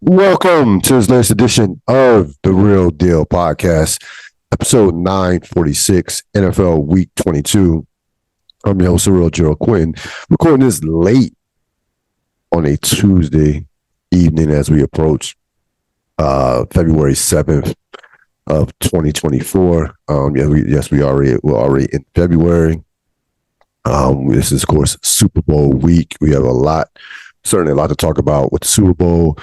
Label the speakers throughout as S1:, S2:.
S1: Welcome to this latest edition of the Real Deal Podcast, episode 946, NFL Week 22. I'm your host, Cyril Gerald Quinn, recording this late on a Tuesday evening as we approach February 7th of 2024. We're already in February. This is, of course, Super Bowl week. We have certainly a lot to talk about with the Super Bowl.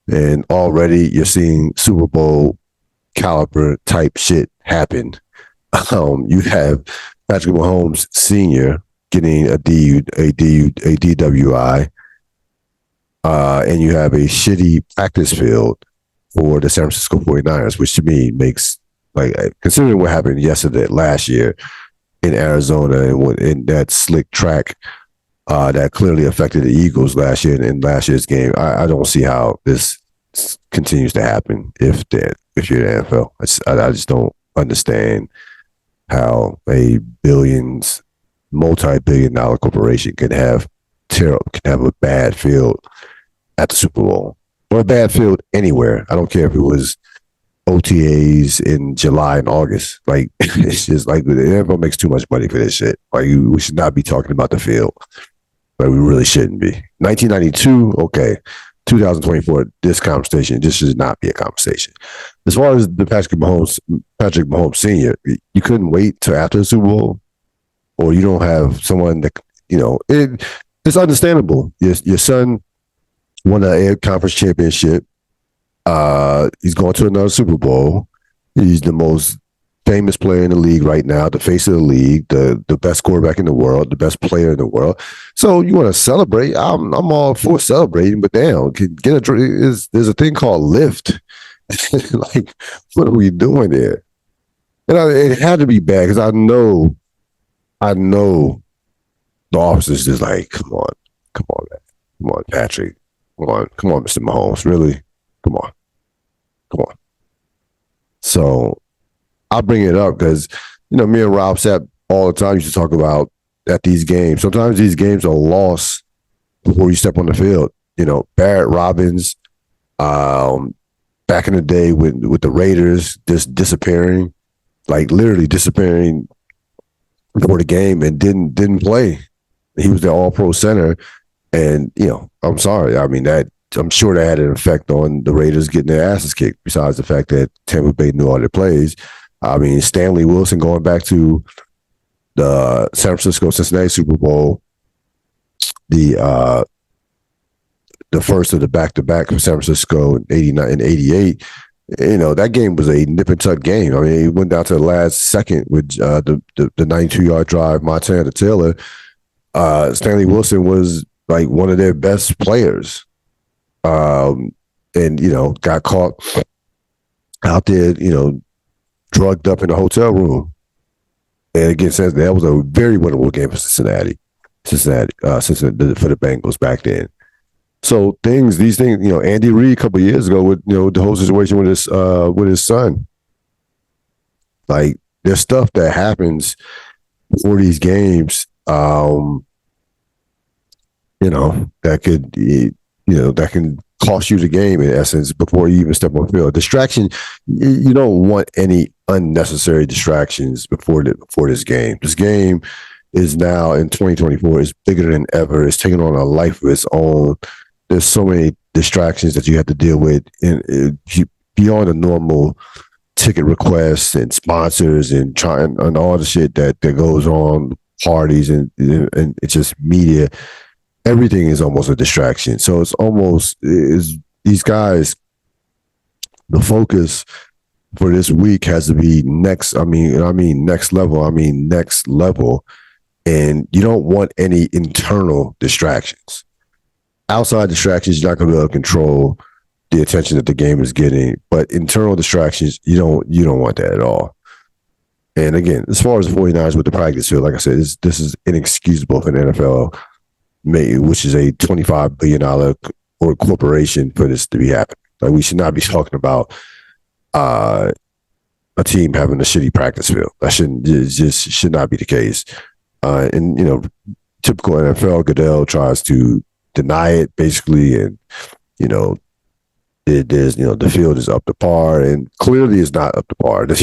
S1: And already you're seeing Super Bowl caliber type shit happen. You have Patrick Mahomes Sr. getting a DWI, and you have a shitty practice field for the San Francisco 49ers, which to me makes, considering what happened last year in Arizona and in that slick track, that clearly affected the Eagles last year in last year's game. I don't see how this continues to happen if you're the NFL. I just don't understand how a multi-billion-dollar corporation can have a bad field at the Super Bowl or a bad field anywhere. I don't care if it was OTAs in July and August. It's just the NFL makes too much money for this shit. We should not be talking about the field. But we really shouldn't be. 1992, okay. 2024, this should not be a conversation. As far as the Patrick Mahomes Sr., you couldn't wait till after the Super Bowl, or you don't have someone that, it's understandable. Your son won an Air Conference championship. He's going to another Super Bowl. He's the most famous player in the league right now, the face of the league, the best quarterback in the world, the best player in the world. So you want to celebrate? I'm all for celebrating, but damn, there's a thing called lift. What are we doing there? And it had to be bad because I know the officers just come on, man. Come on, Patrick. Come on, Mr. Mahomes. Really? Come on. So I'll bring it up because, me and Rob Sapp all the time used to talk about at these games. Sometimes these games are lost before you step on the field. Barrett Robbins, back in the day with the Raiders just disappearing, literally disappearing before the game and didn't play. He was the all-pro center. And, I'm sorry. I mean, I'm sure that had an effect on the Raiders getting their asses kicked, besides the fact that Tampa Bay knew all their plays. I mean, Stanley Wilson going back to the San Francisco-Cincinnati Super Bowl, the first of the back-to-back for San Francisco in 89 and 88. That game was a nip and tuck game. I mean, it went down to the last second with the 92-yard drive, Montana to Taylor. Stanley Wilson was one of their best players, and got caught out there, drugged up in a hotel room. And again, says that was a very winnable game for Cincinnati for the Bengals back then. So these things, Andy Reid a couple of years ago with, the whole situation with his son. There's stuff that happens before these games, that can cost you the game in essence before you even step on the field. Distraction, you don't want any unnecessary distractions before this game. This game is now in 2024 is bigger than ever. It's taking on a life of its own. There's so many distractions that you have to deal with beyond the normal ticket requests and sponsors and all the shit that goes on, parties and it's just media. Everything is almost a distraction. So it's almost these guys, the focus for this week has to be next. I mean next level. And you don't want any internal distractions. Outside distractions, you're not going to be able to control the attention that the game is getting. But internal distractions, you don't want that at all. And again, as far as the 49ers with the practice field, like I said, this is inexcusable for the NFL, which is a $25 billion corporation, for this to be happening. We should not be talking about a team having a shitty practice field. That should not be the case. And typical NFL, Goodell tries to deny it basically, and you know, there's the field is up to par, and clearly it's not up to par. The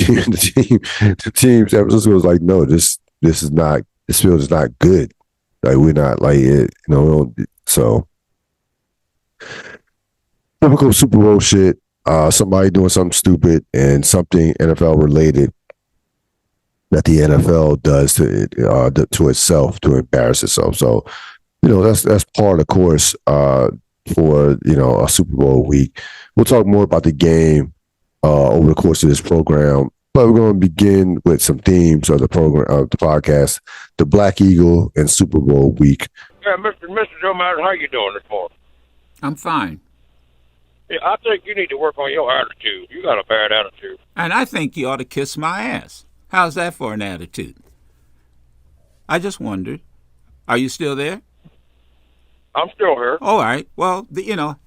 S1: team, San Francisco was like, no, this field is not good. Like we're not like it, so typical Super Bowl shit. Somebody doing something stupid and something NFL related that the NFL does to itself to embarrass itself. So, that's part of the course for a Super Bowl week. We'll talk more about the game over the course of this program, but we're going to begin with some themes of the program of the podcast: the Black Eagle and Super Bowl week.
S2: Yeah, Mr. Joe Madden, how you doing this morning?
S3: I'm fine.
S2: Yeah, I think you need to work on your attitude. You got a bad attitude.
S3: And I think you ought to kiss my ass. How's that for an attitude? I just wondered. Are you still there?
S2: I'm still here.
S3: All right. Well,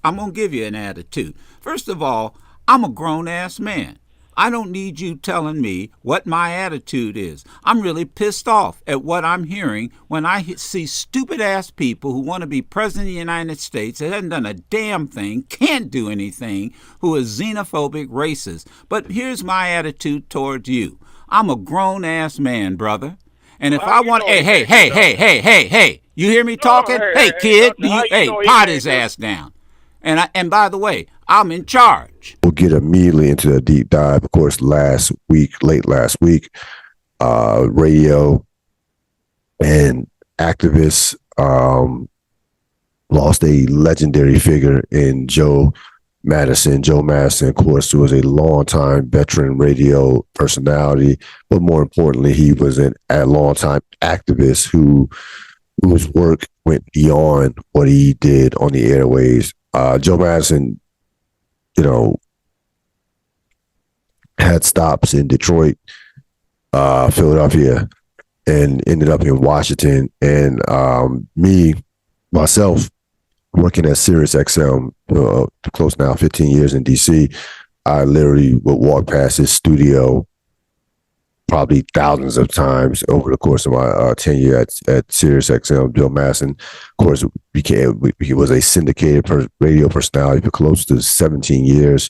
S3: I'm going to give you an attitude. First of all, I'm a grown-ass man. I don't need you telling me what my attitude is. I'm really pissed off at what I'm hearing when I see stupid-ass people who want to be president of the United States that hasn't done a damn thing, can't do anything, who is xenophobic, racist. But here's my attitude towards you. I'm a grown-ass man, brother. And if I want... Hey, you hear me talking? Hey, kid, pot his ass down. And by the way, I'm in charge.
S1: We'll get immediately into the deep dive. Of course, late last week, radio and activists lost a legendary figure in Joe Madison. Joe Madison, of course, was a longtime veteran radio personality, but more importantly, he was a longtime activist whose work went beyond what he did on the airways. Joe Madison, had stops in Detroit, Philadelphia, and ended up in Washington. And myself, working at Sirius XM, close now 15 years in DC, I literally would walk past his studio probably thousands of times over the course of my tenure at Sirius XM. Joe Madison, of course, he was a syndicated radio personality for close to 17 years.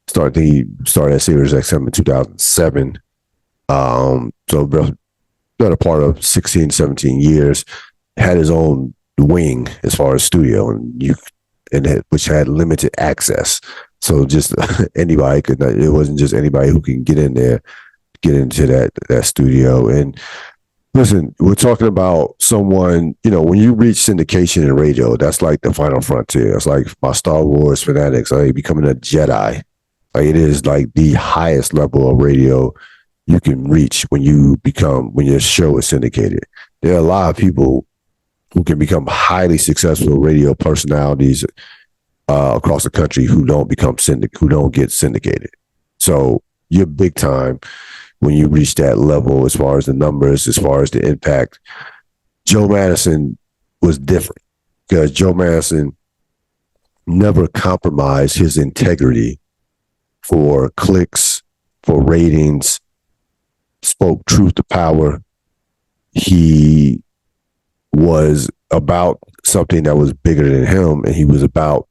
S1: He started at Sirius XM in 2007. So been a part of 16, 17 years. Had his own wing as far as studio, which had limited access. So just anybody could. It wasn't just anybody who can get in there. Get into that studio. And listen, we're talking about someone, when you reach syndication in radio, that's like the final frontier. It's like my Star Wars fanatics, like becoming a Jedi. Like it is like the highest level of radio you can reach when your show is syndicated. There are a lot of people who can become highly successful radio personalities across the country who don't get syndicated. So you're big time when you reach that level, as far as the numbers, as far as the impact. Joe Madison was different because Joe Madison never compromised his integrity for clicks, for ratings, spoke truth to power. He was about something that was bigger than him, and he was about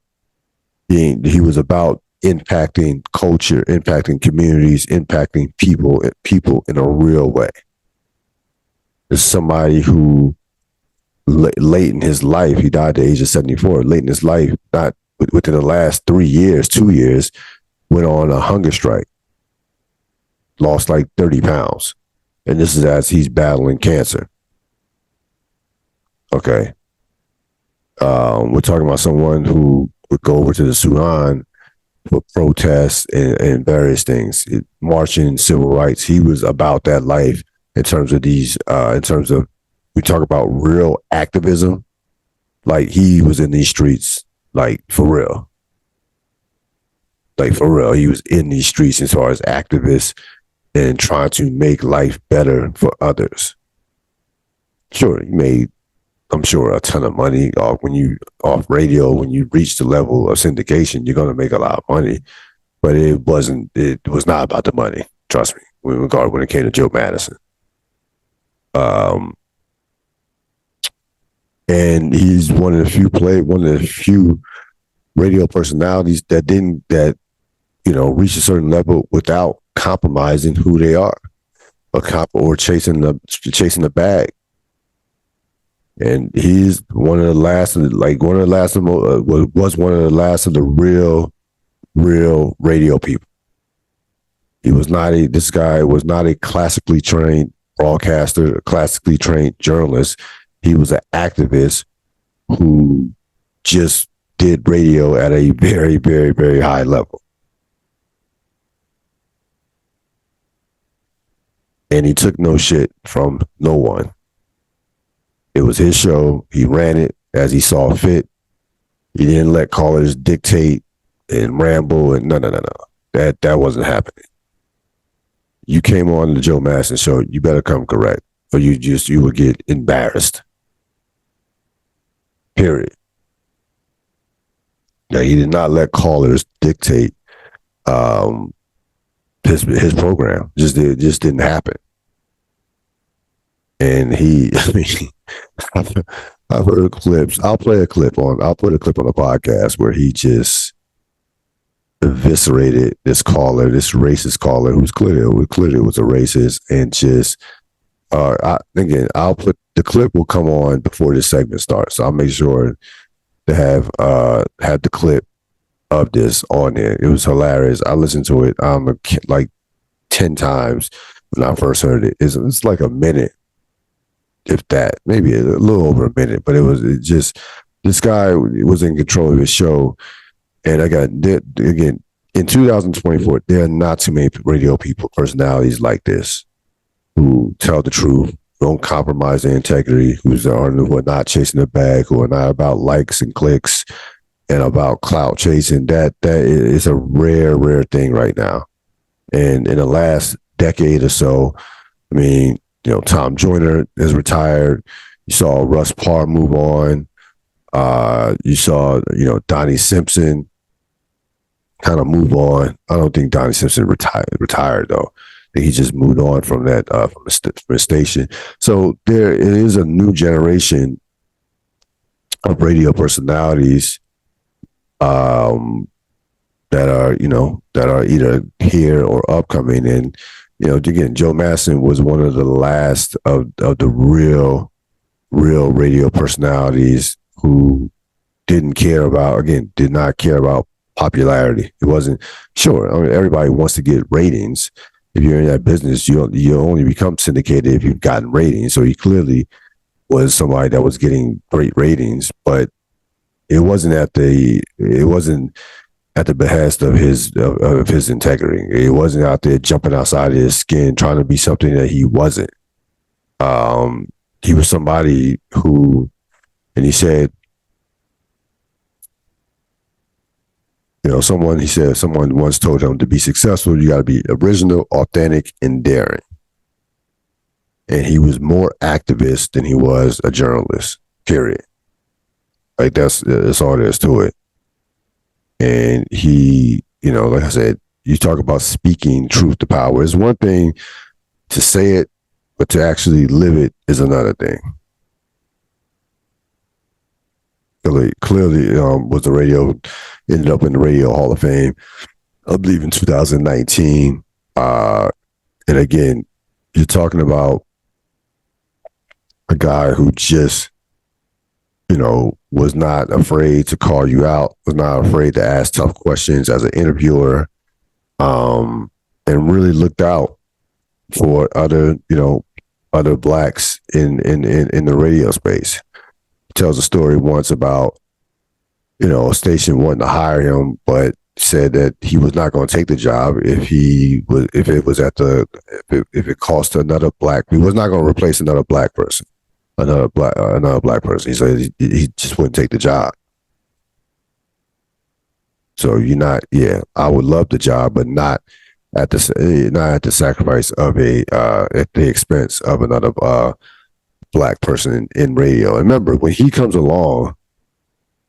S1: impacting culture, impacting communities, impacting people in a real way. There's somebody who late in his life, he died at the age of 74, late in his life, not within the last 2 years, went on a hunger strike, lost like 30 pounds. And this is as he's battling cancer. Okay. We're talking about someone who would go over to the Sudan for protests and various things, marching, civil rights. He was about that life in terms of we talk about real activism. Like he was in these streets, like for real. Like for real, he was in these streets as far as activists and trying to make life better for others. Sure, he made, I'm sure, a ton of money off radio. When you reach the level of syndication, you're going to make a lot of money. But it was not about the money. Trust me, when it came to Joe Madison. And he's one of the few radio personalities that reach a certain level without compromising who they are, or chasing the bag. And he's was one of the last of the real radio people. This guy was not a classically trained broadcaster, a classically trained journalist. He was an activist who just did radio at a very, very, very high level. And he took no shit from no one. It was his show. He ran it as he saw fit. He didn't let callers dictate and ramble and no. That wasn't happening. You came on the Joe Madison show, you better come correct, or you will get embarrassed. Period. Now, he did not let callers dictate his program. Just didn't happen. And I've heard clips. I'll put a clip on the podcast where he just eviscerated this racist caller who's clearly was a racist, and just I'll put the clip will come on before this segment starts. So I'll make sure to have the clip of this on there. It was hilarious. I listened to it like 10 times when I first heard it. It's like a minute, if that, maybe a little over a minute, but this guy was in control of his show. And again, in 2024, there are not too many radio personalities like this who tell the truth, don't compromise their integrity, who are not chasing the bag, who are not about likes and clicks and about clout chasing. That is a rare thing right now. And in the last decade or so, I mean, Tom Joyner has retired. You saw Russ Parr move on. You saw, Donnie Simpson kind of move on. I don't think Donnie Simpson retired though. I think he just moved on from that from the station. So there is a new generation of radio personalities that are either here or upcoming. And again, Joe Madison was one of the last of the real radio personalities who did not care about popularity. It wasn't sure. I mean, everybody wants to get ratings. If you're in that business, you only become syndicated if you've gotten ratings. So he clearly was somebody that was getting great ratings, but it wasn't at the behest of his integrity. It wasn't out there jumping outside of his skin, trying to be something that he wasn't. He was somebody who, and he said, someone once told him, to be successful, you got to be original, authentic, and daring. And he was more activist than he was a journalist, period. Like that's all there is to it. And he, like I said, you talk about speaking truth to power. It's one thing to say it, but to actually live it is another thing. Clearly ended up in the Radio Hall of Fame, I believe in 2019. And again, you're talking about a guy who just, was not afraid to call you out, was not afraid to ask tough questions as an interviewer, and really looked out for other blacks in the radio space. Tells a story once about, a station wanting to hire him, but said that he was not going to take the job if it cost another black. He was not going to replace another black person. He said he just wouldn't take the job. So I would love the job, but not at the sacrifice of at the expense of another black person in radio. And remember, when he comes along,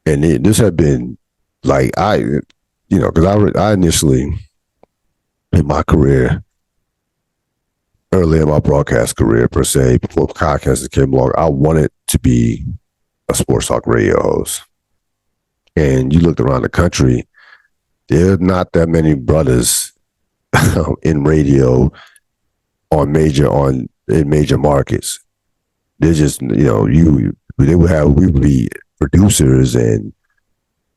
S1: and this had been like because I initially in my career, early in my broadcast career per se, before podcasting came along, I wanted to be a a sports talk radio host. And you looked around the country, there are not that many brothers in radio in major markets. They're just, we would be producers and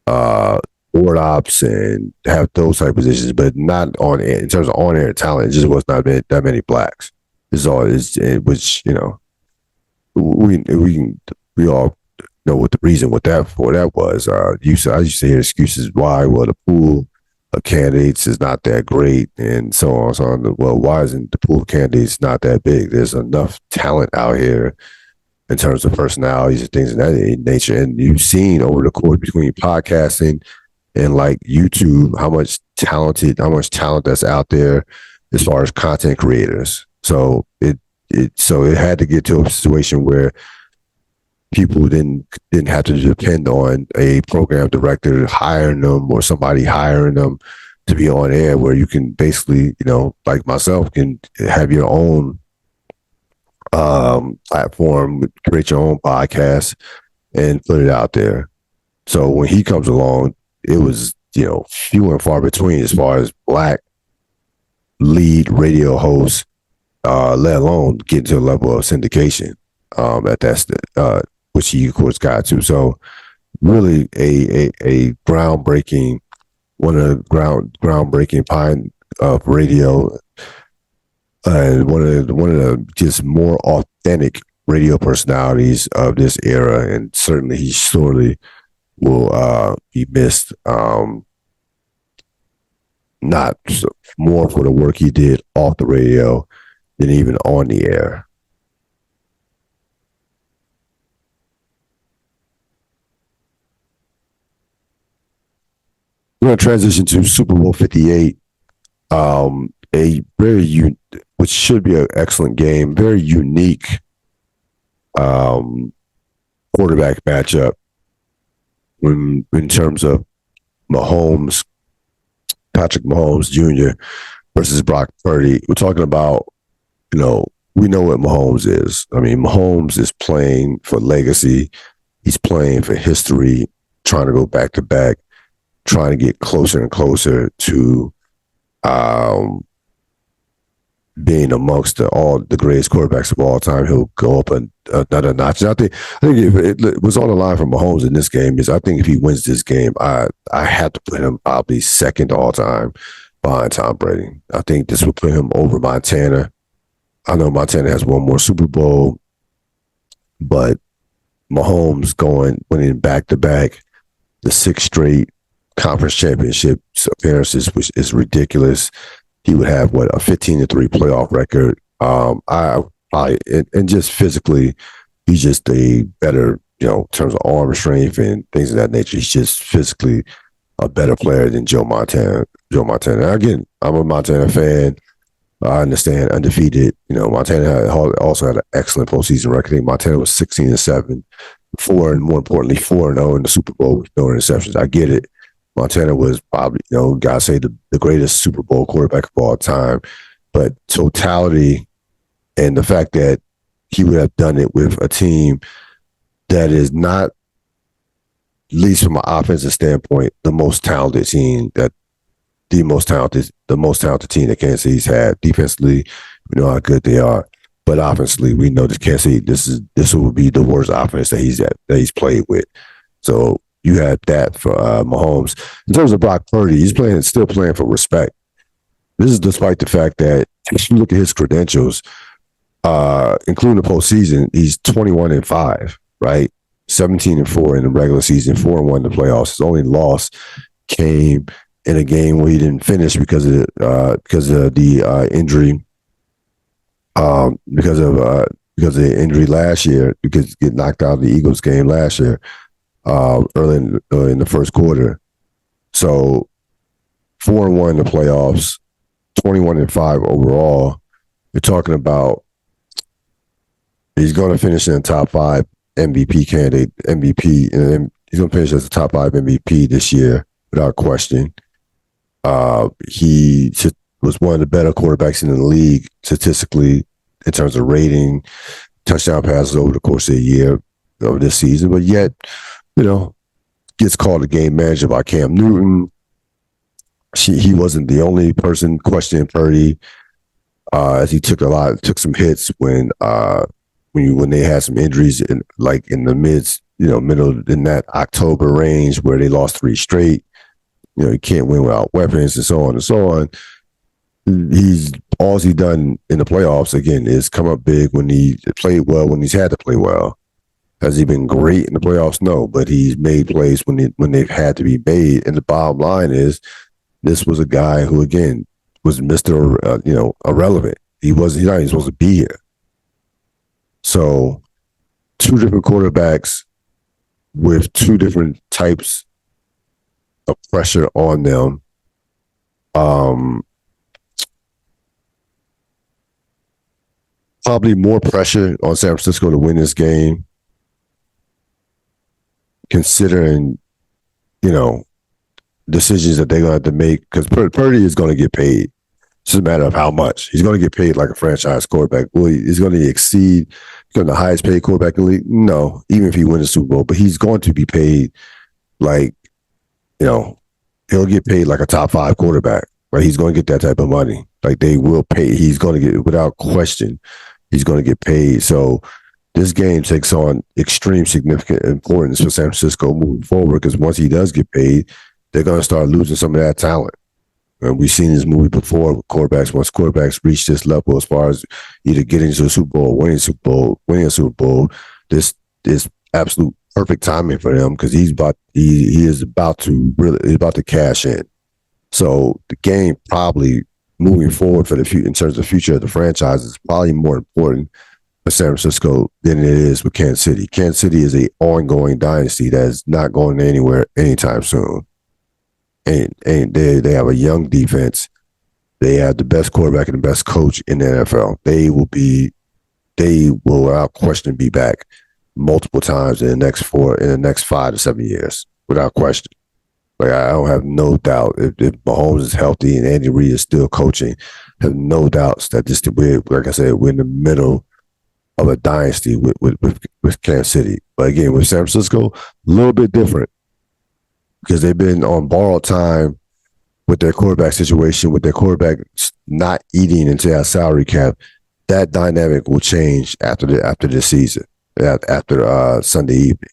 S1: board ops and have those type of positions, but not on air. In terms of on air talent, it just was not that many blacks. We all know what the reason for that was. I used to hear excuses why. Well, the pool of candidates is not that great, and so on and so on. Well, why isn't the pool of candidates not that big? There's enough talent out here in terms of personalities and things of that nature. And you've seen over the course between podcasting and like YouTube how much talent that's out there as far as content creators. So it had to get to a situation where people didn't have to depend on a program director hiring them or somebody hiring them to be on air, where you can basically, like myself, can have your own platform, create your own podcast and put it out there. So when he comes along, it was, few and far between as far as black lead radio hosts, let alone get to a level of syndication which he of course got to. So really a groundbreaking, one of the groundbreaking pine of radio, and one of the just more authentic radio personalities of this era, and certainly he sorely will be missed. Not more for the work he did off the radio than even on the air. We're going to transition to Super Bowl 58, which should be an excellent game, very unique quarterback matchup in terms of Patrick Mahomes Jr. versus Brock Purdy. We're talking about, we know what Mahomes is. I mean, Mahomes is playing for legacy. He's playing for history, trying to go back to back, trying to get closer and closer to being amongst all the greatest quarterbacks of all time. He'll go up another notch. And I think it was on the line for Mahomes in this game. I think if he wins this game, I have to put him probably second all time behind Tom Brady. I think this will put him over Montana. I know Montana has one more Super Bowl, but Mahomes winning back to back, the 6 straight conference championship appearances, which is ridiculous. He would have a 15-3 playoff record. And just physically, he's just a better, in terms of arm strength and things of that nature. He's just physically a better player than Joe Montana. Again, I'm a Montana fan. I understand undefeated. Montana also had an excellent postseason record. I think Montana was 16-7, 4, and more importantly, 4-0 in the Super Bowl with no interceptions. I get it. Montana was probably, gotta say the greatest Super Bowl quarterback of all time. But totality and the fact that he would have done it with a team that is not, at least from an offensive standpoint, the most talented team that the most talented team that Kansas City's had. Defensively, we know how good they are, but offensively, we know that Kansas City, this will be the worst offense that he's played with. So you had that for Mahomes. In terms of Brock Purdy, he's still playing for respect. This is despite the fact that if you look at his credentials, including the postseason, he's 21-5, right? 17-4 in the regular season, 4-1 in the playoffs. His only loss came in a game where he didn't finish because of the injury. Because of the injury last year, because he get knocked out of the Eagles game last year, early in the first quarter. So 4-1 in the playoffs, 21-5 overall. You're talking about he's going to finish in the top 5 MVP candidate, and he's going to finish as the top 5 MVP this year without question. He was one of the better quarterbacks in the league statistically in terms of rating, touchdown passes over the course of the year. of this season, but yet, gets called a game manager by Cam Newton. He wasn't the only person questioning Purdy, as he took some hits when they had some injuries in the middle in that October range where they lost 3 straight. You can't win without weapons and so on and so on. He's done in the playoffs again is come up big when he played well, when he's had to play well. Has he been great in the playoffs? No, but he's made plays when they've had to be made. And the bottom line is, this was a guy who again was Mr. Irrelevant. He's not even supposed to be here. So, 2 different quarterbacks with 2 different types of pressure on them. Probably more pressure on San Francisco to win this game, considering, decisions that they're going to have to make, because Purdy is going to get paid. It's just a matter of how much. He's going to get paid like a franchise quarterback. Well, he's going to exceed the highest paid quarterback in the league. No, even if he wins the Super Bowl, but he's going to be paid like, he'll get paid like a top 5 quarterback. Right? He's going to get that type of money. Like, they will pay. He's going to get, without question, he's going to get paid. So this game takes on extreme significant importance for San Francisco moving forward, because once he does get paid, they're going to start losing some of that talent. And we've seen this movie before with quarterbacks. Once quarterbacks reach this level, as far as either getting to a Super Bowl, winning a Super Bowl, this is absolute perfect timing for him, because he is about to cash in. So the game probably moving forward in terms of the future of the franchise is probably more important for San Francisco than it is with Kansas City. Kansas City is an ongoing dynasty that is not going anywhere anytime soon. And they have a young defense. They have the best quarterback and the best coach in the NFL. They will without question be back multiple times in the next 5 to 7 years, without question. Like, I don't have no doubt if Mahomes is healthy and Andy Reid is still coaching, I have no doubts that like I said, we're in the middle of a dynasty with Kansas City. But again, with San Francisco, a little bit different, because they've been on borrowed time with their quarterback situation, with their quarterback not eating into our salary cap. That dynamic will change after this season, after Sunday evening.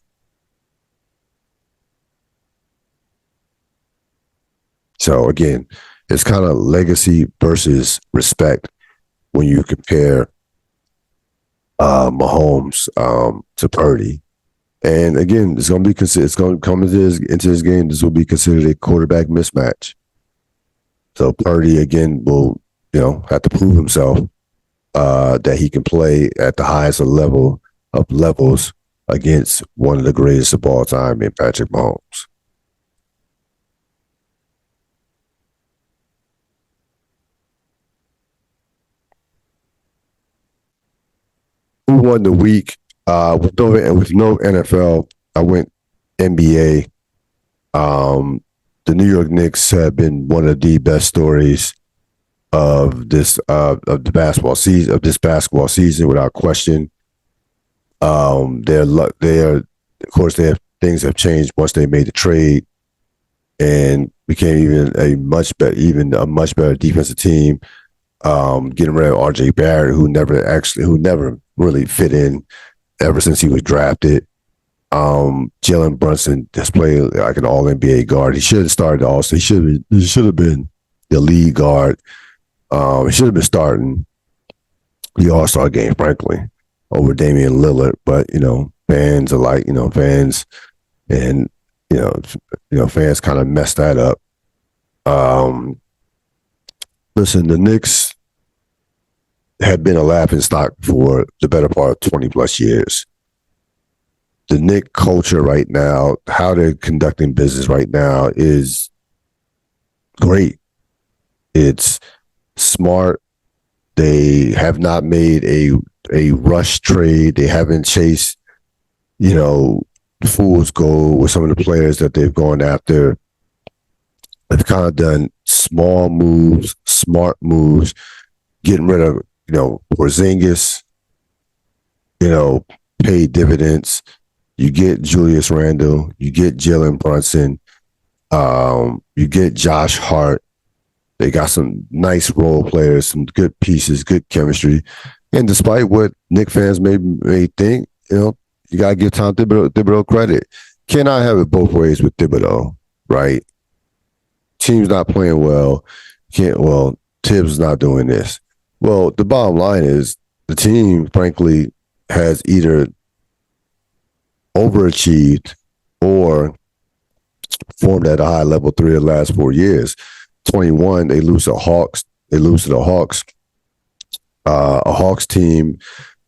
S1: So again, it's kind of legacy versus respect when you compare Mahomes to Purdy. And again, it's going to come into this game. This will be considered a quarterback mismatch. So Purdy again will, have to prove himself that he can play at the highest level of levels against one of the greatest of all time in Patrick Mahomes. Who won the week? With no NFL, I went NBA. The New York Knicks have been one of the best stories of this basketball season, without question. Things have changed once they made the trade and became even a much better defensive team. Getting rid of R.J. Barrett, who never really fit in ever since he was drafted. Jalen Brunson has played like an All-NBA guard. He should have started also. He should have been the lead guard. He should have been starting the All-Star game, frankly, over Damian Lillard. But fans are like fans, and fans kind of messed that up. Listen, the Knicks had been a laughingstock for the better part of 20 plus years. The Knicks culture right now, how they're conducting business right now, is great. It's smart. They have not made a rush trade. They haven't chased, fool's gold with some of the players that they've gone after. They've kind of done small moves, smart moves, getting rid of, Porzingis, paid dividends. You get Julius Randle, you get Jalen Brunson, you get Josh Hart. They got some nice role players, some good pieces, good chemistry. And despite what Knicks fans may think, you gotta give Tom Thibodeau credit. Cannot have it both ways with Thibodeau, right? Team's not playing well. Tibbs is not doing this. Well, the bottom line is the team, frankly, has either overachieved or formed at a high level 3 of the last 4 years. 21, they lose to the Hawks. A Hawks team,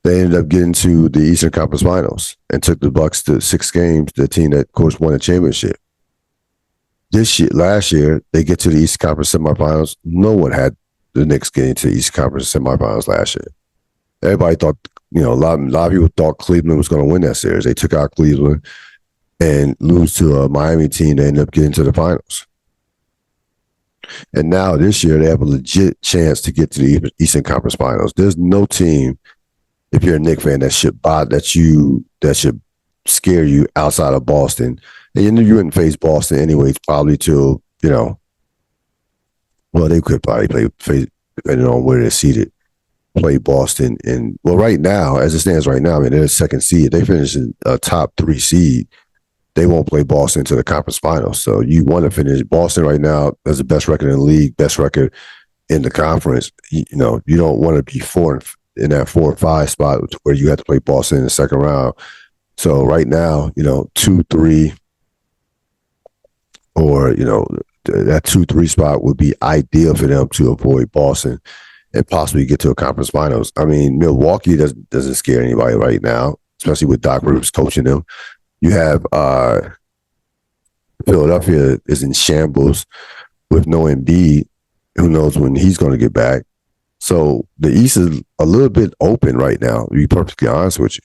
S1: they ended up getting to the Eastern Conference Finals and took the Bucks to 6 games, the team that, of course, won a championship. Last year, they get to the Eastern Conference semifinals. No one had the Knicks getting to the Eastern Conference semifinals last year. Everybody thought, a lot of people thought Cleveland was going to win that series. They took out Cleveland and lose to a Miami team that ended up getting to the finals. And now this year, they have a legit chance to get to the Eastern Conference Finals. There's no team, if you're a Knicks fan, that should scare you outside of Boston. And you wouldn't face Boston anyways, probably till, they could probably play, depending on where they're seated, play Boston. And, right now, as it stands right now, they're second seed. They finish in a top 3 seed. They won't play Boston to the conference finals. So you want to finish. Boston right now has the best record in the league, best record in the conference. You don't want to be in that 4 or 5 spot where you have to play Boston in the second round. So right now, 2-3 or, that 2-3 spot would be ideal for them to avoid Boston and possibly get to a conference finals. I mean, Milwaukee doesn't scare anybody right now, especially with Doc Rivers coaching them. You have Philadelphia is in shambles with no Embiid. Who knows when he's going to get back? So the East is a little bit open right now, to be perfectly honest with you.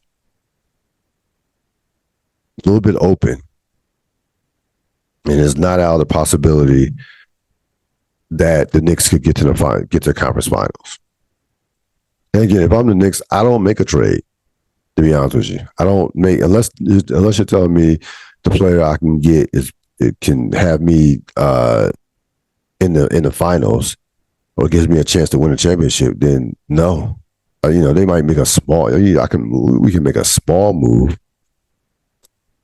S1: A little bit open. And it's not out of the possibility that the Knicks could get to the conference finals. And again, if I'm the Knicks, I don't make a trade. To be honest with you, I don't make unless you're telling me the player I can get can have me in the finals or gives me a chance to win a championship. Then no, they might make a small. We can make a small move.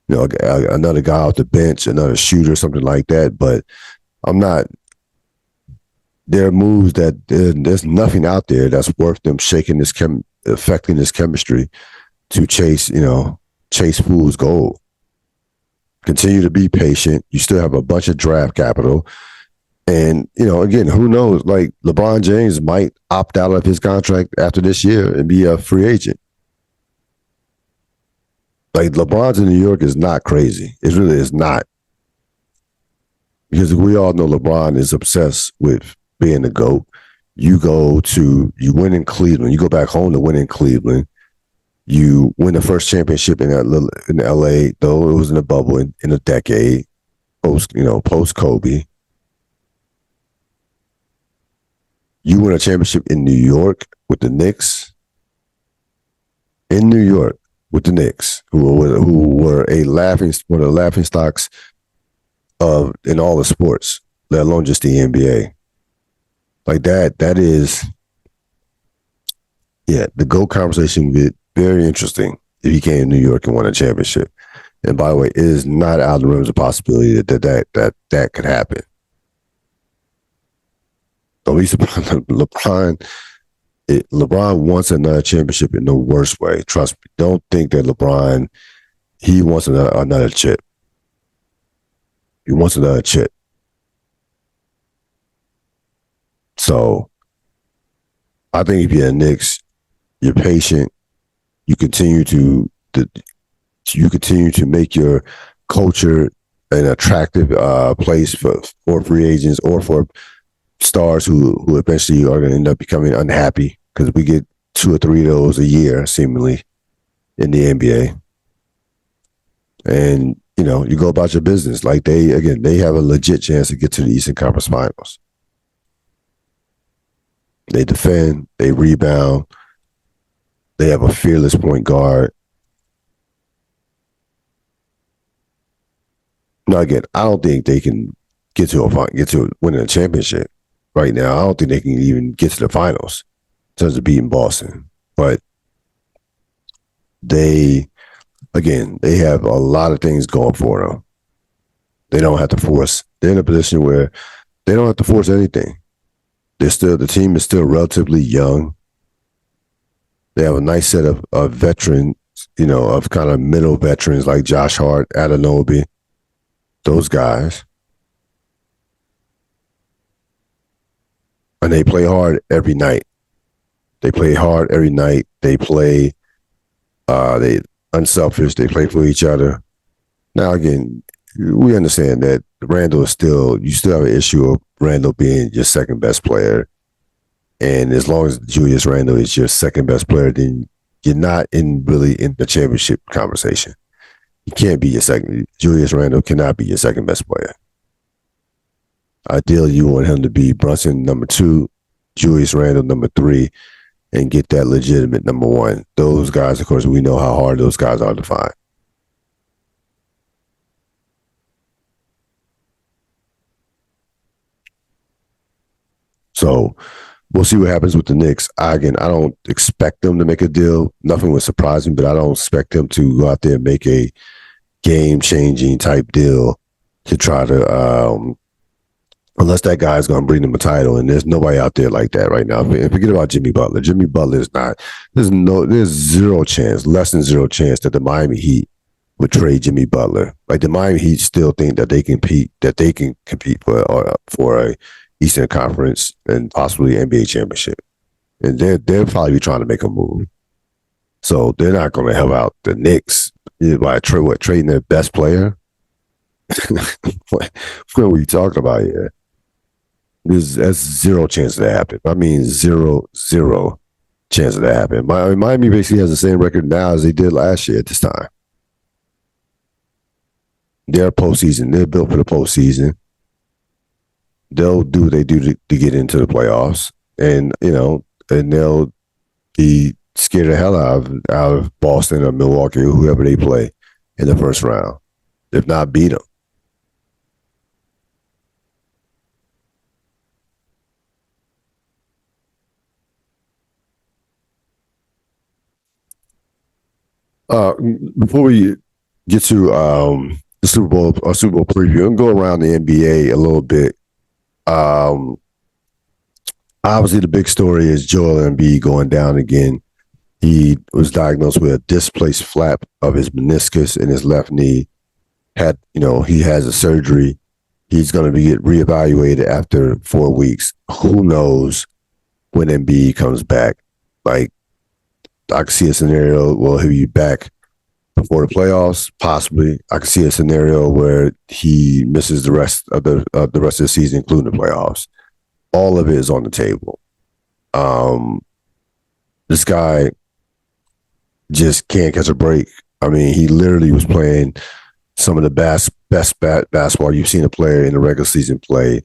S1: Another guy off the bench, another shooter, something like that. But I'm not. There are moves that there's nothing out there that's worth them affecting this chemistry to chase fool's gold. Continue to be patient. You still have a bunch of draft capital. And, again, who knows? Like LeBron James might opt out of his contract after this year and be a free agent. Like LeBron's in New York is not crazy. It really is not. Because we all know LeBron is obsessed with being the GOAT. You win in Cleveland. You go back home to win in Cleveland. You win the first championship in LA, though it was in a bubble in a decade, post Kobe. You win a championship in New York with the Knicks. In New York with the Knicks, who were one of the laughing stocks in all the sports, let alone just the NBA. Like that is, the GOAT conversation would get very interesting if he came to New York and won a championship. And by the way, it is not out of the realms of possibility that could happen. At least LeBron wants another championship in the worst way. Trust me. Don't think that LeBron, he wants another chip. He wants another chip. So I think if you're a Knicks, you're patient. You continue to make your culture an attractive place for free agents or for stars who eventually are going to end up becoming unhappy, because we get 2 or 3 of those a year, seemingly, in the NBA. And, you go about your business. Like they have a legit chance to get to the Eastern Conference Finals. They defend, they rebound, they have a fearless point guard. Now again, I don't think they can get to winning a championship right now. I don't think they can even get to the finals in terms of beating Boston. But they have a lot of things going for them. They don't have to force. They're in a position where they don't have to force anything. The team is still relatively young. They have a nice set of veterans, of kind of middle veterans like Josh Hart, Anunoby, those guys. And they play hard every night. They play hard every night. They play they unselfish. They play for each other. Now, again, we understand that Randle you still have an issue of Randle being your second best player. And as long as Julius Randle is your second best player, then you're not really in the championship conversation. He can't be your second. Julius Randle cannot be your second best player. Ideally, you want him to be Brunson number 2, Julius Randle number 3, and get that legitimate number 1. Those guys, of course, we know how hard those guys are to find. So we'll see what happens with the Knicks. I don't expect them to make a deal. Nothing would surprise me, but I don't expect them to go out there and make a game-changing type deal to try to, unless that guy's going to bring them a title, and there's nobody out there like that right now. Forget about Jimmy Butler. Jimmy Butler is not. There's zero chance, less than zero chance that the Miami Heat would trade Jimmy Butler. Like the Miami Heat still think that they can compete for a Eastern Conference and possibly NBA championship, and they'll probably be trying to make a move. So they're not going to help out the Knicks by trading their best player. What are we talking about here? That's zero chance of that happen. I mean, zero chance of that happen. Miami basically has the same record now as they did last year at this time. They're postseason. They're built for the postseason. They'll do what they do to get into the playoffs, and they'll be scared the hell out of Boston or Milwaukee or whoever they play in the first round, if not beat them. Before we get to the Super Bowl preview and go around the NBA a little bit. Obviously, the big story is Joel Embiid going down again. He was diagnosed with a displaced flap of his meniscus in his left knee. He has a surgery. He's going to get reevaluated after 4 weeks. Who knows when Embiid comes back? Like, I can see a scenario where he'll be back before the playoffs, possibly. I can see a scenario where he misses the rest of the season, including the playoffs. All of it is on the table. This guy just can't catch a break. I mean, he literally was playing some of the best basketball you've seen a player in the regular season play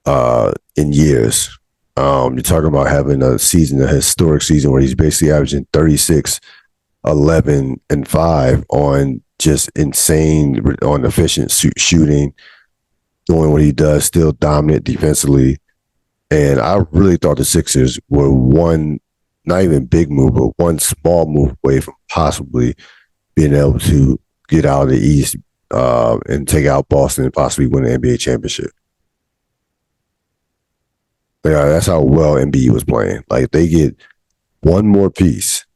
S1: in years. You're talking about having a historic season where he's basically averaging 36, 11, and 5 on just insane, on efficient shooting, doing what he does, still dominant defensively. And I really thought the Sixers were one, not even big move, but one small move away from possibly being able to get out of the East and take out Boston and possibly win an NBA championship. Yeah, that's how well Embiid was playing. Like, they get one more piece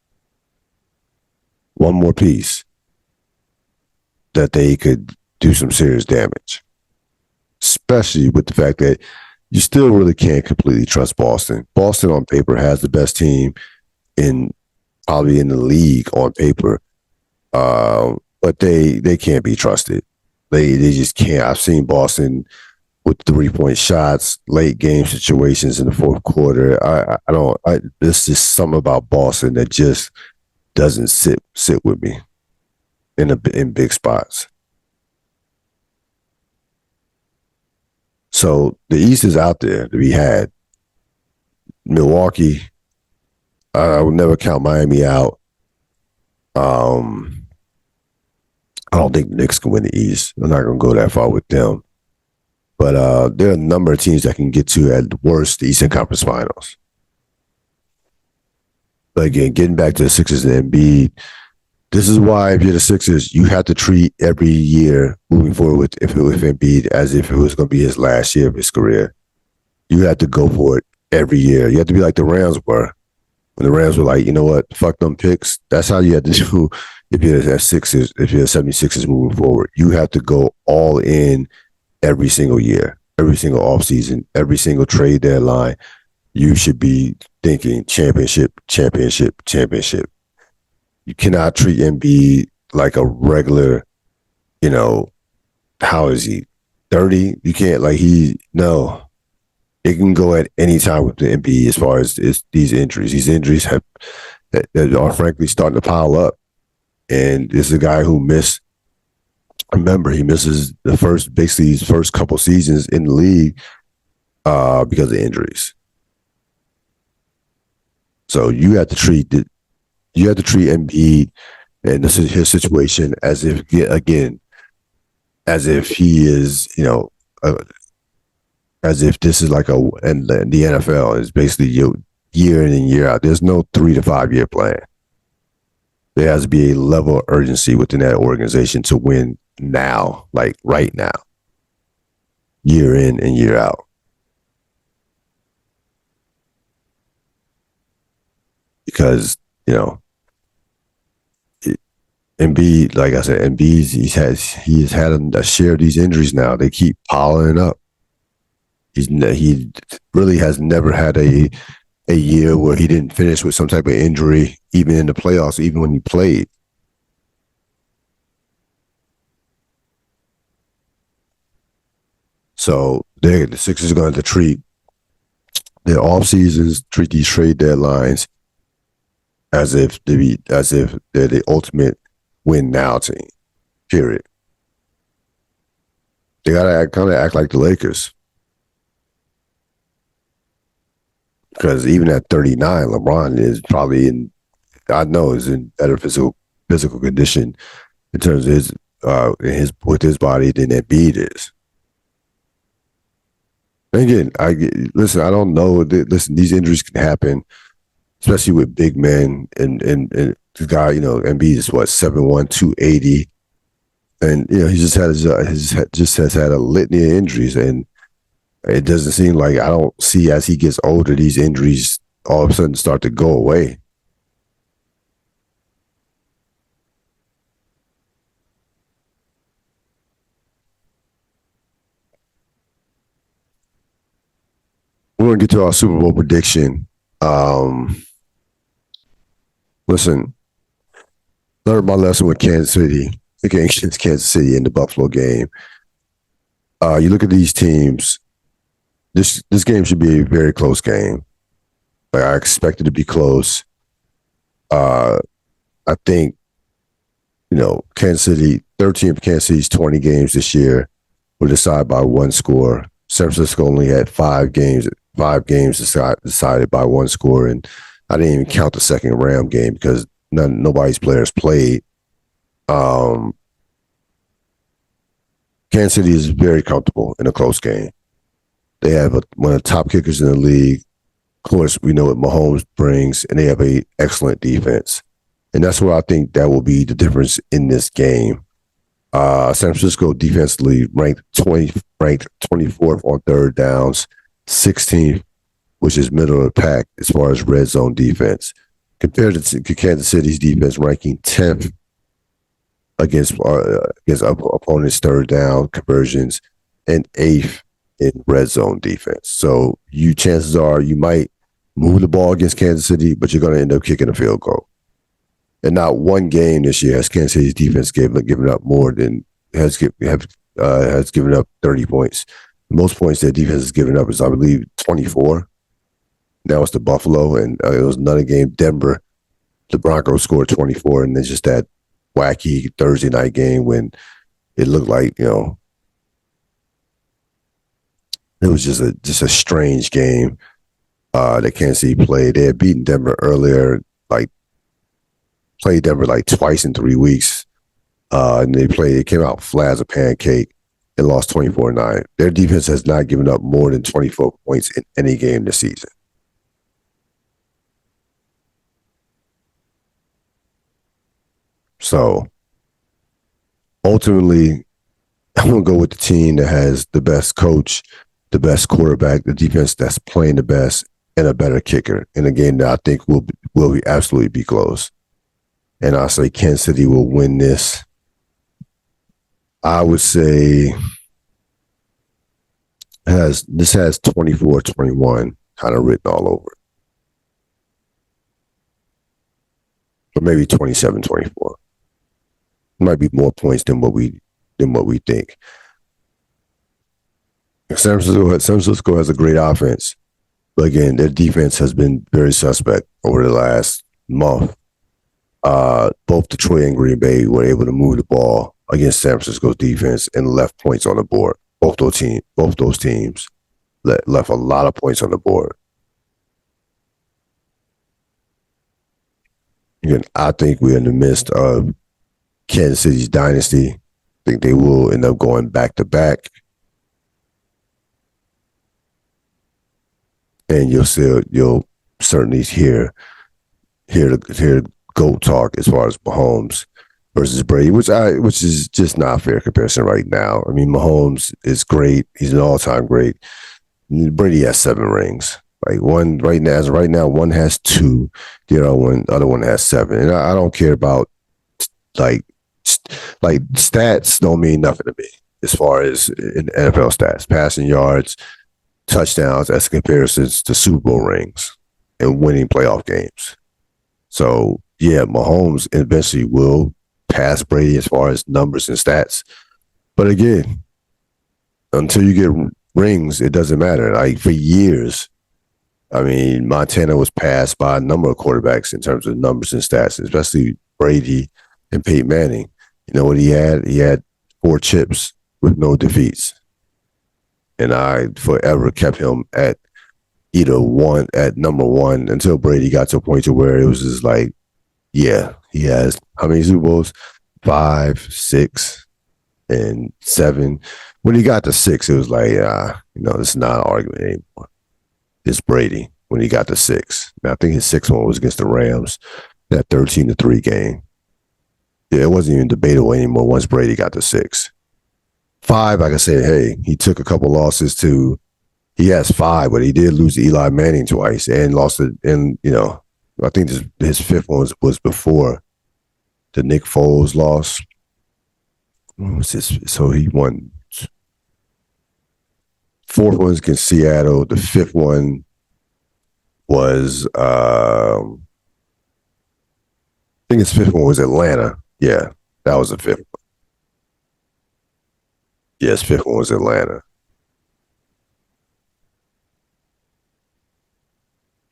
S1: that they could do some serious damage, especially with the fact that you still really can't completely trust Boston. Boston on paper has the best team probably in the league on paper, but they can't be trusted. They just can't. I've seen Boston with 3-point shots, late game situations in the fourth quarter. There's just something about Boston that just doesn't sit with me in big spots. So the East is out there to be had. Milwaukee, I would never count Miami out. I I don't think the Knicks can win the East. I'm not going to go that far with them. But there are a number of teams that can get to, at worst, the Eastern Conference Finals. But again, getting back to the Sixers and Embiid, this is why if you're the Sixers, you have to treat every year moving forward with Embiid as if it was going to be his last year of his career. You have to go for it every year. You have to be like the Rams were. When the Rams were like, you know what, fuck them picks. That's how you have to do if you're the Sixers, if you're the 76ers moving forward. You have to go all in every single year, every single offseason, every single trade deadline. You should be thinking championship, championship, championship. You cannot treat Embiid like a regular, how is he? 30? You can't, no. It can go at any time with the Embiid as far as these injuries. These injuries are frankly starting to pile up. And this is a guy who remember, he misses basically his first couple seasons in the league because of injuries. So you have to treat Embiid and this is his situation as if he is, as if this is like and the NFL is basically year in and year out. There's no 3 to 5 year plan. There has to be a level of urgency within that organization to win now, like right now, year in and year out. Because, Embiid, like I said, Embiid, he has had a share of these injuries now. They keep piling up. He really has never had a year where he didn't finish with some type of injury, even in the playoffs, even when he played. So the Sixers are going to treat their off seasons, treat these trade deadlines as if they're the ultimate win now team. Period. They gotta kind of act like the Lakers. Because even at 39, LeBron is probably in better physical condition in terms of with his body than Embiid is. And again, I don't know. Listen, these injuries can happen, especially with big men. And the guy, Embiid is 7'1", 280, and he just has had a litany of injuries, and it doesn't seem like, I don't see as he gets older, these injuries all of a sudden start to go away. We're going to get to our Super Bowl prediction. Listen, learned my lesson with Kansas City against Kansas City in the Buffalo game. You look at these teams. This game should be a very close game. Like, I expect it to be close. I think, Kansas City, 13 of Kansas City's 20 games this year were decided by one score. San Francisco only had 5 games decided by one score, and I didn't even count the second Ram game because nobody's players played. Kansas City is very comfortable in a close game. They have one of the top kickers in the league. Of course, we know what Mahomes brings, and they have an excellent defense. And that's where I think that will be the difference in this game. San Francisco defensively ranked 24th on third downs, 16th, which is middle of the pack as far as red zone defense, compared to Kansas City's defense ranking 10th against opponents' third down conversions and 8th in red zone defense. So chances are you might move the ball against Kansas City, but you're going to end up kicking a field goal. And not one game this year has Kansas City's defense given up more than has given up 30 points. The most points that defense has given up is, I believe, 24. Now it's the Buffalo, and it was another game, Denver. The Broncos scored 24, and then just that wacky Thursday night game when it looked like, it was just a strange game that Kansas City played. They had beaten Denver earlier, played Denver like twice in 3 weeks. And they came out flat as a pancake and lost 24-9. Their defense has not given up more than 24 points in any game this season. So ultimately, I'm going to go with the team that has the best coach, the best quarterback, the defense that's playing the best, and a better kicker in a game that I think will be absolutely be close. And I'll say Kansas City will win this. I would say this has 24-21 kind of written all over it. Or maybe 27-24. Might be more points than what we think. San Francisco has a great offense, but again, their defense has been very suspect over the last month. Both Detroit and Green Bay were able to move the ball against San Francisco's defense and left points on the board. Both those teams left a lot of points on the board. Again, I think we're in the midst of Kansas City's dynasty. I think they will end up going back to back. And you'll certainly hear GOAT talk as far as Mahomes versus Brady, which is just not a fair comparison right now. I mean, Mahomes is great. He's an all-time great. Brady has 7 rings. Like one right now, one has 2. The other one has 7. And I don't care about like stats don't mean nothing to me as far as in NFL stats, passing yards, touchdowns as comparisons to Super Bowl rings and winning playoff games. So yeah, Mahomes eventually will pass Brady as far as numbers and stats. But again, until you get rings, it doesn't matter. Like for years, I mean, Montana was passed by a number of quarterbacks in terms of numbers and stats, especially Brady and Peyton Manning. You know what he had? He had 4 chips with no defeats. And I forever kept him at number 1 until Brady got to a point to where it was just like, yeah, he has how many Super Bowls? 5, 6, and 7. When he got to 6, it was like, this is not an argument anymore. It's Brady when he got to 6. Now, I think his 6th one was against the Rams, that 13-3 game. Yeah, it wasn't even debatable anymore once Brady got to 6. 5, like I said, hey, he took a couple losses to. He has 5, but he did lose to Eli Manning twice and lost it. And I think his 5th one was before the Nick Foles loss. What was this? So he won. 4th one's against Seattle. The 5th one was, I think his 5th one was Atlanta. Yeah, that was the 5th one. Yes, 5th one was Atlanta.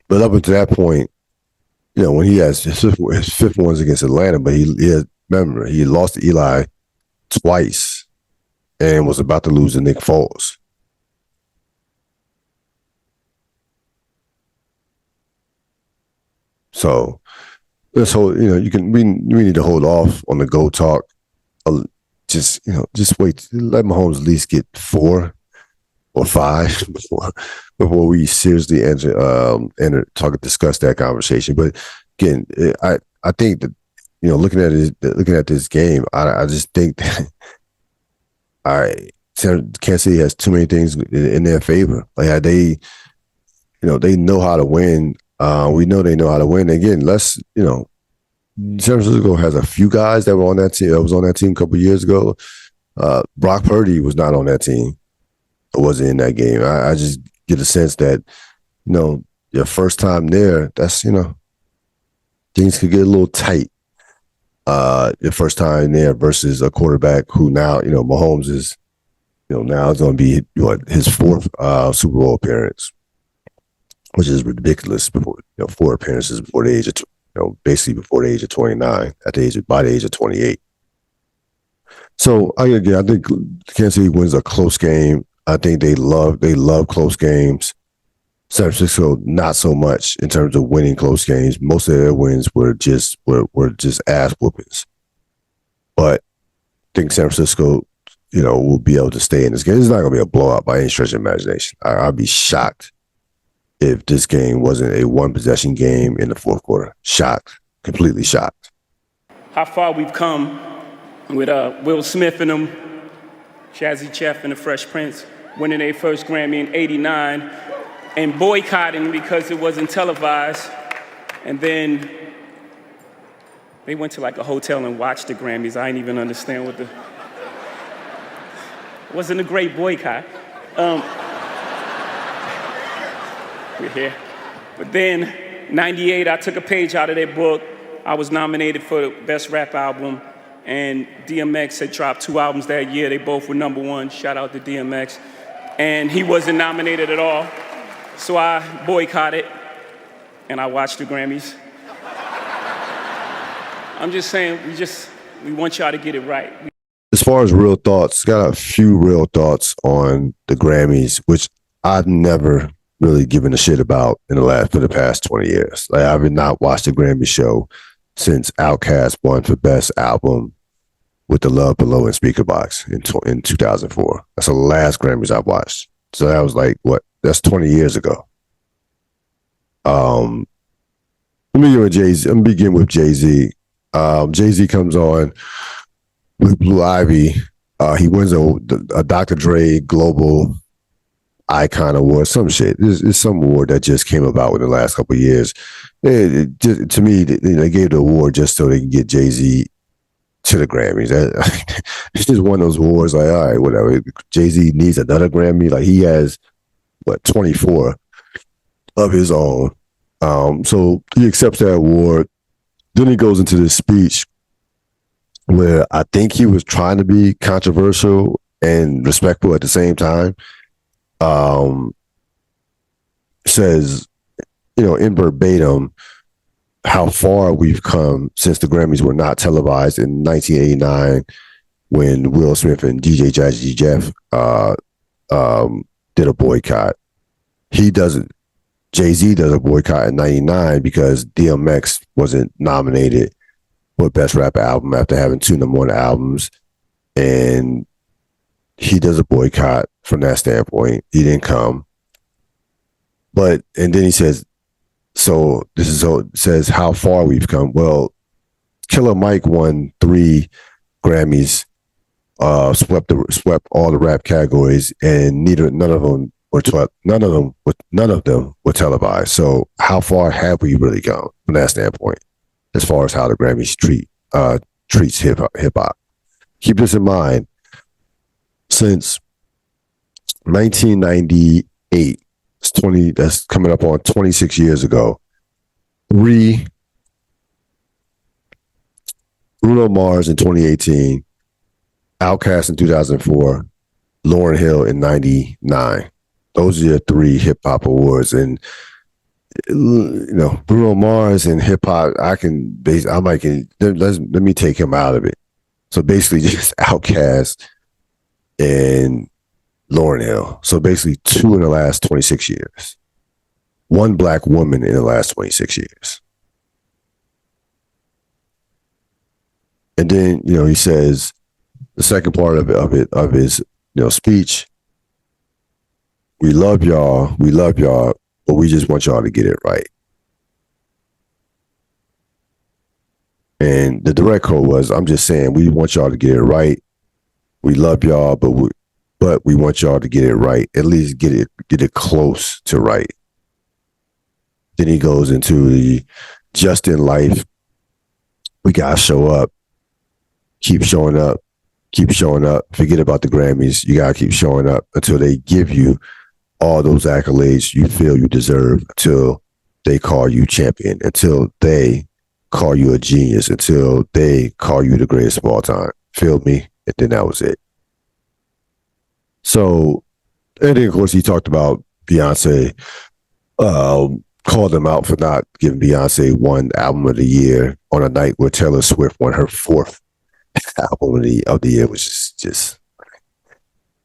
S1: But up until that point, when he has his 5th one's against Atlanta, but remember, he lost to Eli twice and was about to lose to Nick Foles. So let's hold. We need to hold off on the GOAT talk. Just wait. Let Mahomes at least get 4 or 5 before we seriously discuss that conversation. But again, I think that looking at this game, I just think that Kansas City has too many things in their favor. Like they know how to win. We know they know how to win. Again, San Francisco has a few guys that were on that team. That was on that team a couple of years ago. Brock Purdy was not on that team. It wasn't in that game. I just get a sense that your first time there, that's things could get a little tight. Your first time there versus a quarterback who now Mahomes is now it's going to be his 4th Super Bowl appearance, which is ridiculous. Before 4 appearances before the age of basically before the age of 29, by the age of 28. So I think Kansas City wins a close game. I think they love close games. San Francisco not so much in terms of winning close games. Most of their wins were just ass whoopings. But think San Francisco, will be able to stay in this game. It's not going to be a blowout by any stretch of imagination. I'd be shocked if this game wasn't a one-possession game in the fourth quarter. Shocked. Completely shocked.
S4: How far we've come with Will Smith and them, Jazzy Jeff and the Fresh Prince, winning their first Grammy in '89 and boycotting because it wasn't televised. And then they went to like a hotel and watched the Grammys. I didn't even understand what wasn't a great boycott. We're here. But then, '98, I took a page out of their book. I was nominated for the Best Rap Album, and DMX had dropped 2 albums that year. They both were #1. Shout out to DMX. And he wasn't nominated at all. So I boycotted, and I watched the Grammys. I'm just saying, we want y'all to get it right.
S1: As far as real thoughts, got a few real thoughts on the Grammys, which I've never really given a shit about for the past 20 years. Like, I've not watched a Grammy show since Outkast won for Best Album with The Love Below and Speakerbox in 2004. That's the last Grammys I watched. So that was like, that's 20 years ago. Let me begin with Jay-Z. Jay-Z comes on with Blue Ivy. He wins a Dr. Dre Global Icon Award, some shit. It's some award that just came about within the last couple of years. To me, they gave the award just so they can get Jay-Z to the Grammys. It's just one of those awards like, all right, whatever. Jay-Z needs another Grammy. Like, he has, 24 of his own. So he accepts that award. Then he goes into this speech where I think he was trying to be controversial and respectful at the same time. Says, in verbatim, how far we've come since the Grammys were not televised in 1989 when Will Smith and DJ Jazzy Jeff did a boycott. Jay-Z does a boycott in '99 because DMX wasn't nominated for Best Rap Album after having 2 #1 albums, and he does a boycott from that standpoint. He didn't come. And then he says, says how far we've come. Well, Killer Mike won 3 Grammys, swept all the rap categories, and none of them were televised. So how far have we really gone from that standpoint, as far as how the Grammys treats hip hop? Keep this in mind. Since 1998, that's coming up on 26 years ago. 3, Bruno Mars in 2018, Outkast in 2004, Lauryn Hill in '99. Those are your 3 hip hop awards. And Bruno Mars and hip hop, let me take him out of it. So basically just Outkast and Lauryn Hill. So basically 2 in the last 26 years. 1 black woman in the last 26 years. And then, he says the second part of his speech, we love y'all, but we just want y'all to get it right. And the direct quote was, I'm just saying, we want y'all to get it right. We love y'all, but we want y'all to get it right. At least get it close to right. Then he goes into the just in life. We gotta show up. Keep showing up. Keep showing up. Forget about the Grammys. You gotta keep showing up until they give you all those accolades you feel you deserve, until they call you champion, until they call you a genius, until they call you the greatest of all time. Feel me? And then that was it. So, and then of course he talked about Beyonce, called them out for not giving Beyonce 1 album of the year on a night where Taylor Swift won her 4th album of the year, which is just,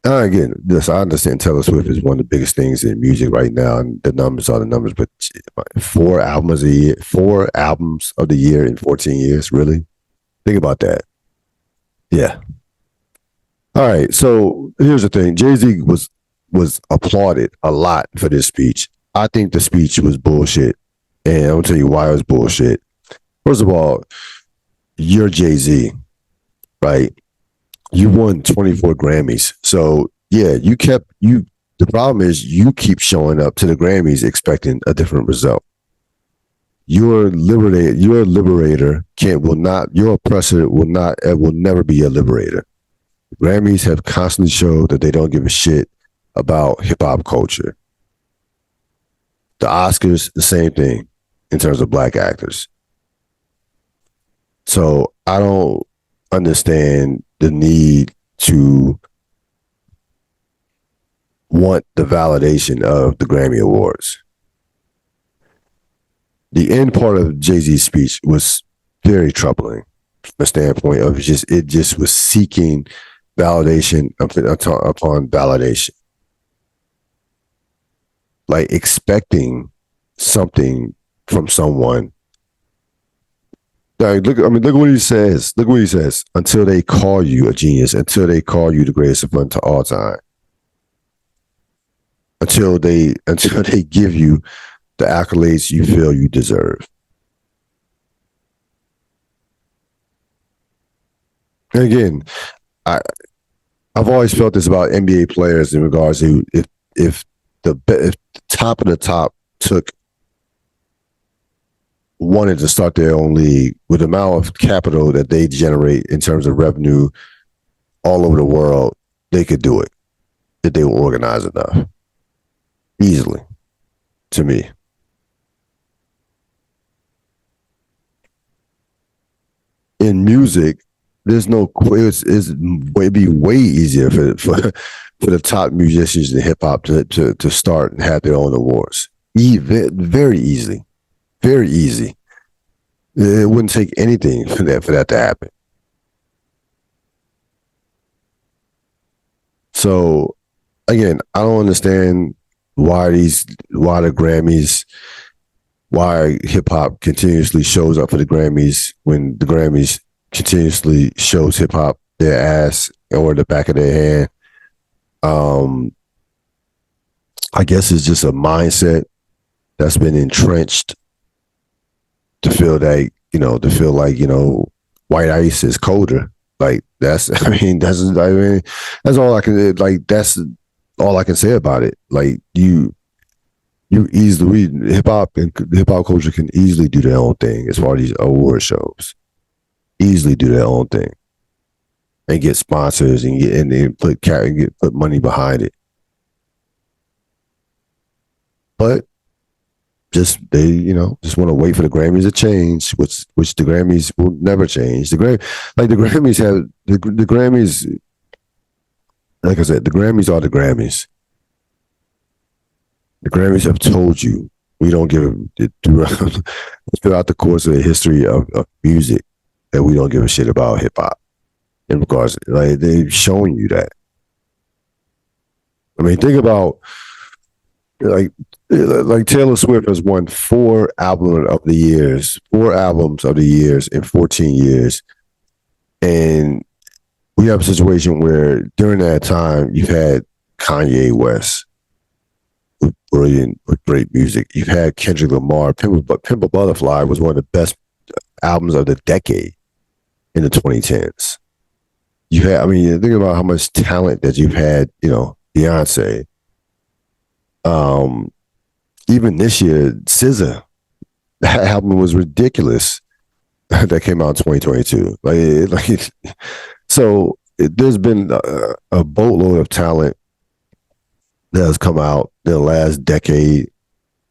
S1: again, I understand Taylor Swift is one of the biggest things in music right now, and the numbers are the numbers, but 4 albums of the year in 14 years, really? Think about that. Yeah. All right. So here's the thing. Jay-Z was applauded a lot for this speech. I think the speech was bullshit. And I'll tell you why it was bullshit. First of all, you're Jay-Z, right? You won 24 Grammys. So yeah, the problem is you keep showing up to the Grammys expecting a different result. Your liberator your oppressor will never be a liberator. Grammys have constantly showed that they don't give a shit about hip hop culture. The Oscars, the same thing in terms of black actors. So I don't understand the need to want the validation of the Grammy Awards. The end part of Jay-Z's speech was very troubling from a standpoint of it just was seeking validation upon validation. Like expecting something from someone. Like, look what he says. Look what he says. Until they call you a genius, until they call you the greatest of all time. Until they give you the accolades you feel you deserve. And again, I've always felt this about NBA players in regards to if the top of the top wanted to start their own league with the amount of capital that they generate in terms of revenue all over the world, they could do it if they were organized enough. Easily, to me. In music, there's no it'd be way easier for the top musicians in hip hop to start and have their own awards. Very easily. Very easy. It wouldn't take anything for that to happen. So again, I don't understand why the Grammys, why hip hop continuously shows up for the Grammys when the Grammys continuously shows hip hop their ass or the back of their hand. I guess it's just a mindset that's been entrenched to feel like white ice is colder. Like that's all I can say about it. Like you easily hip hop culture can easily do their own thing as far as these award shows. Easily do their own thing and get sponsors and put money behind it. But they just want to wait for the Grammys to change, which the Grammys will never change. The Grammys have the Grammys. Like I said, the Grammys are the Grammys. The Grammys have told you we don't give it throughout the course of the history of music that we don't give a shit about hip hop. In regards, like they've shown you that. I mean, think about like Taylor Swift has won 4 albums of the years in 14 years. And we have a situation where during that time you've had Kanye West with great music. You've had Kendrick Lamar. Pimp a Butterfly was one of the best albums of the decade in the 2010s. Think about how much talent that you've had, Beyonce. Even this year, SZA, that album was ridiculous. That came out in 2022. There's been a boatload of talent that has come out in the last decade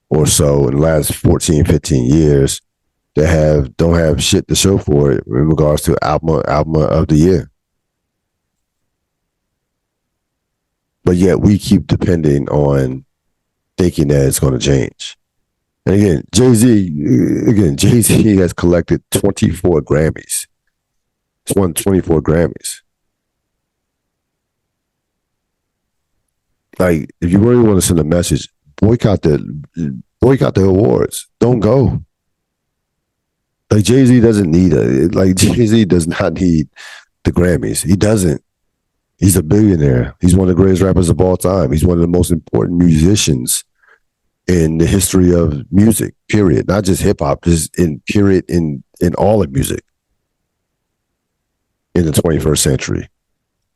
S1: or so, in the last 14, 15 years, that don't have shit to show for it in regards to album of the year. But yet we keep depending on thinking that it's going to change. And again, Jay-Z has collected 24 Grammys. He's won 24 Grammys. Like, if you really want to send a message, boycott the awards. Don't go. Like, Jay-Z does not need the Grammys. He doesn't. He's a billionaire. He's one of the greatest rappers of all time. He's one of the most important musicians in the history of music, period. Not just hip hop, just in all of music in the 21st century,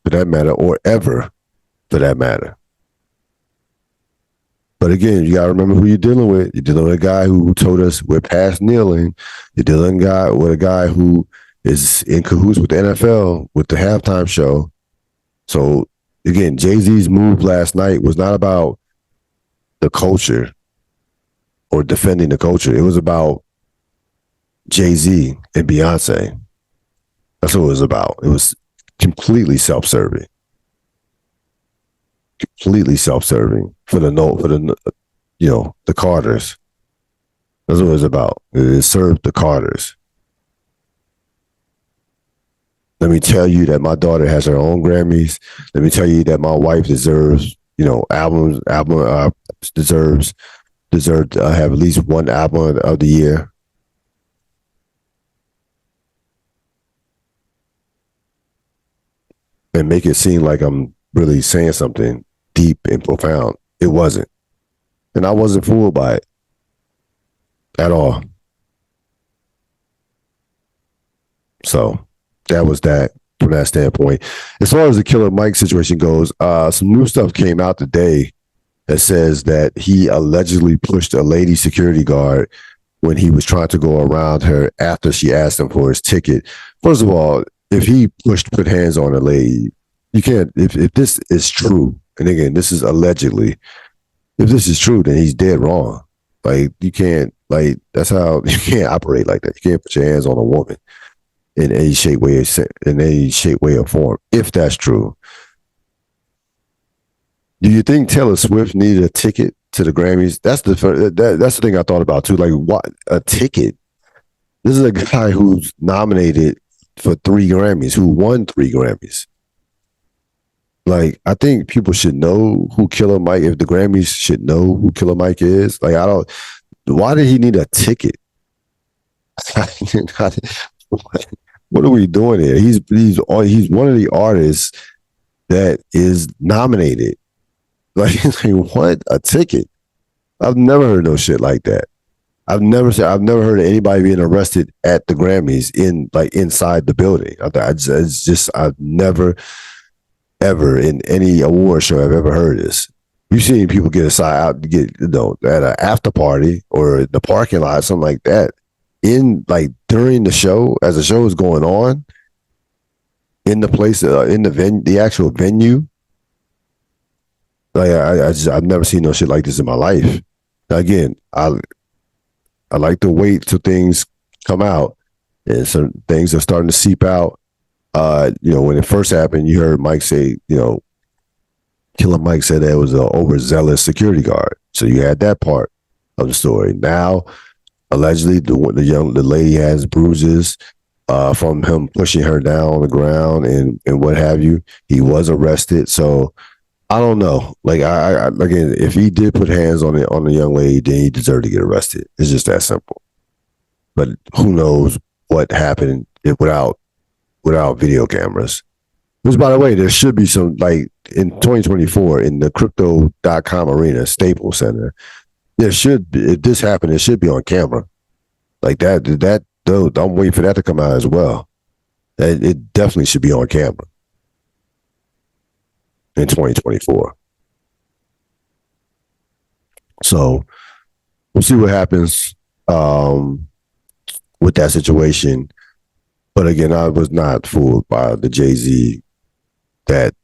S1: for that matter, or ever, for that matter. But again, you got to remember who you're dealing with. You're dealing with a guy who told us we're past kneeling. You're dealing with a guy who is in cahoots with the NFL with the halftime show. So again, Jay-Z's move last night was not about the culture or defending the culture. It was about Jay-Z and Beyonce. That's what it was about. It was completely self-serving. Completely self-serving for the Carters. That's what it was about. It served the Carters. Let me tell you that my daughter has her own Grammys. Let me tell you that my wife deserves, deserves to have at least one album of the year. And make it seem like I'm really saying something deep and profound. It wasn't. And I wasn't fooled by it at all. So that was that from that standpoint. As far as the Killer Mike situation goes, some new stuff came out today that says that he allegedly pushed a lady security guard when he was trying to go around her after she asked him for his ticket. First of all, if he put hands on a lady, you can't, if this is true, and again, this is allegedly, if this is true, then he's dead wrong. Like, you can't, that's how, you can't operate like that. You can't put your hands on a woman in any shape, way, or form, if that's true. Do you think Taylor Swift needed a ticket to the Grammys? That's the thing I thought about too. Like, what, a ticket? This is a guy who's nominated for 3 Grammys, who won 3 Grammys. Like, I think people should know who Killer Mike, if the Grammys should know who Killer Mike is. Like, why did he need a ticket? What are we doing here? He's one of the artists that is nominated. Like, what? A ticket? I've never heard no shit like that. I've never heard of anybody being arrested at the Grammys inside the building. I've never ever in any award show I've ever heard this. You've seen people get at an after party or the parking lot, something like that, during the show, as the show is going on, in the place, in the actual venue. Like, I've never seen no shit like this in my life. Again, I like to wait till things come out, and some things are starting to seep out. When it first happened, you heard Mike say, Killer Mike said that it was an overzealous security guard. So you had that part of the story. Now, allegedly, the lady has bruises from him pushing her down on the ground and what have you. He was arrested. So I don't know. Like, again, if he did put hands on the young lady, then he deserved to get arrested. It's just that simple. But who knows what happened without video cameras. Which, by the way, there should be some, like, in 2024 in the Crypto.com arena, Staples Center, there should be, if this happened, it should be on camera. Like that, I'm waiting for that to come out as well. It definitely should be on camera in 2024. So we'll see what happens with that situation. But again, I was not fooled by the Jay-Z that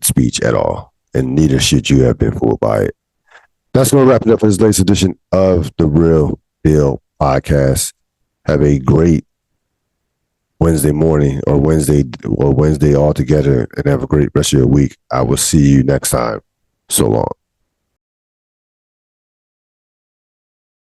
S1: speech at all, and neither should you have been fooled by it. That's going to wrap it up for this latest edition of the Real Deal Podcast. Have a great Wednesday morning or Wednesday all together, and have a great rest of your week. I will see you next time. So long.